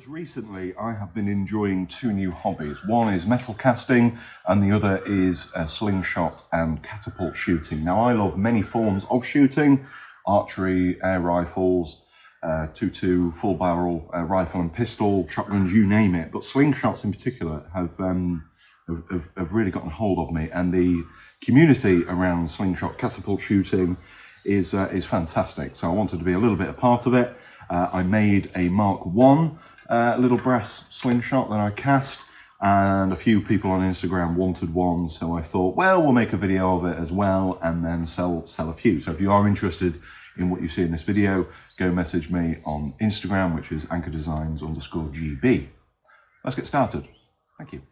Just recently, I have been enjoying two new hobbies. One is metal casting, and the other is slingshot and catapult shooting. Now, I love many forms of shooting: archery, air rifles, 2-2, full barrel rifle and pistol, shotguns, you name it. But slingshots in particular have really gotten hold of me, and the community around slingshot catapult shooting is fantastic. So I wanted to be a little bit a part of it. I made a Mark 1 little brass slingshot that I cast, and a few people on Instagram wanted one, so I thought, well, we'll make a video of it as well and then sell a few. So if you are interested in what you see in this video, go message me on Instagram, which is anchordesigns_GB. Let's get started. Thank you.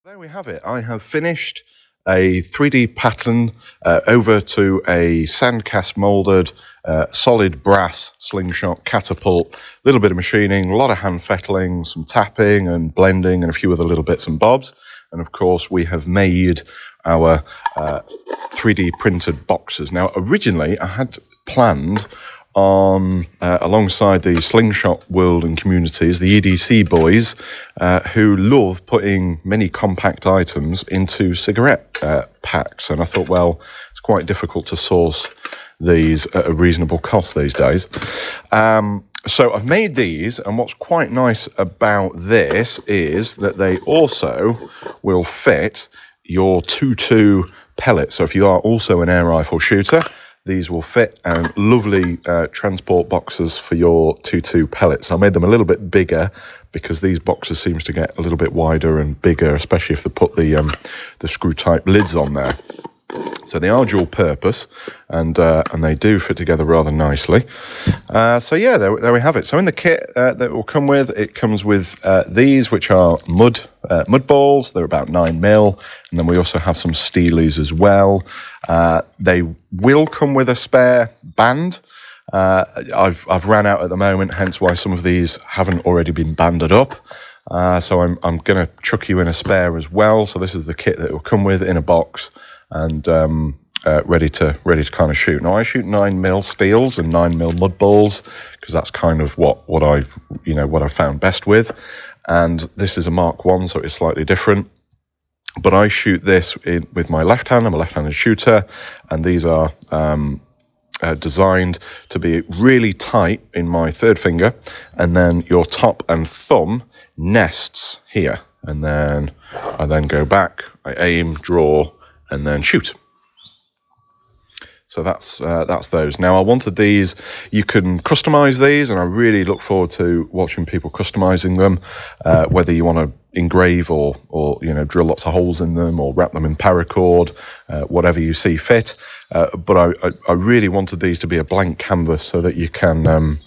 There we have it. I have finished a 3D pattern over to a sandcast moulded solid brass slingshot catapult. A little bit of machining, a lot of hand fettling, some tapping and blending and a few other little bits and bobs. And of course we have made our 3D printed boxes. Now originally I had planned on alongside the slingshot world and communities, the EDC boys, who love putting many compact items into cigarette packs. And I thought, well, it's quite difficult to source these at a reasonable cost these days. So I've made these, and what's quite nice about this is that they also will fit your 2.2 pellet. So if you are also an air rifle shooter, these will fit, and lovely transport boxes for your 2.2 pellets. I made them a little bit bigger because these boxes seems to get a little bit wider and bigger, especially if they put the screw type lids on there. So they are dual purpose, and they do fit together rather nicely. So yeah, there we have it. So in the kit that it will come with, it comes with these, which are mud balls. They're about 9mm, and then we also have some steelies as well. They will come with a spare band. I've ran out at the moment, hence why some of these haven't already been banded up. So I'm going to chuck you in a spare as well. So this is the kit that it will come with in a box, and ready to kind of shoot. Now I shoot 9mm steels and 9mm mud balls because that's kind of what I found best with. And this is a Mark 1, so it's slightly different. But I shoot this with my left hand. I'm a left-handed shooter, and these are designed to be really tight in my third finger, and then your top and thumb nests here. And then I then go back, I aim, draw, and then shoot. So that's those. Now I wanted these, you can customize these, and I really look forward to watching people customizing them, whether you want to engrave or drill lots of holes in them or wrap them in paracord, whatever you see fit. But I really wanted these to be a blank canvas so that you can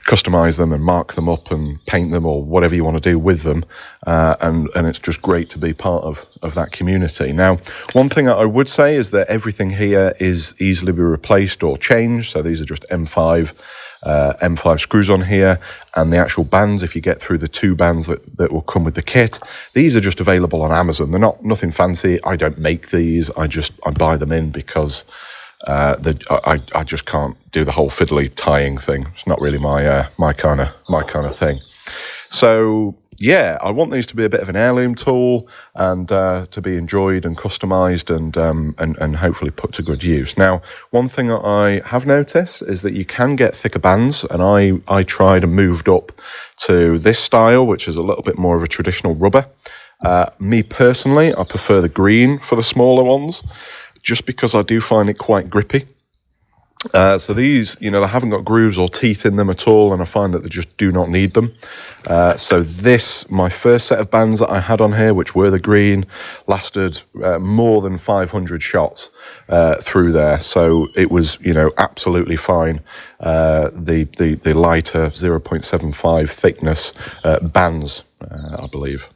customize them and mark them up and paint them or whatever you want to do with them. And it's just great to be part of that community. Now, one thing that I would say is that everything here is easily be replaced or changed. So these are just M5 screws on here, and the actual bands, if you get through the 2 bands that will come with the kit, these are just available on Amazon. They're nothing fancy. I don't make these. I buy them in because I just can't do the whole fiddly tying thing. It's not really my kind of thing. So yeah, I want these to be a bit of an heirloom tool, and to be enjoyed and customized and hopefully put to good use. Now, one thing that I have noticed is that you can get thicker bands, and I tried and moved up to this style, which is a little bit more of a traditional rubber. Me personally, I prefer the green for the smaller ones, just because I do find it quite grippy. So these, they haven't got grooves or teeth in them at all, and I find that they just do not need them. So my first set of bands that I had on here, which were the green, lasted more than 500 shots through there. So it was, absolutely fine. The lighter 0.75 thickness bands, I believe.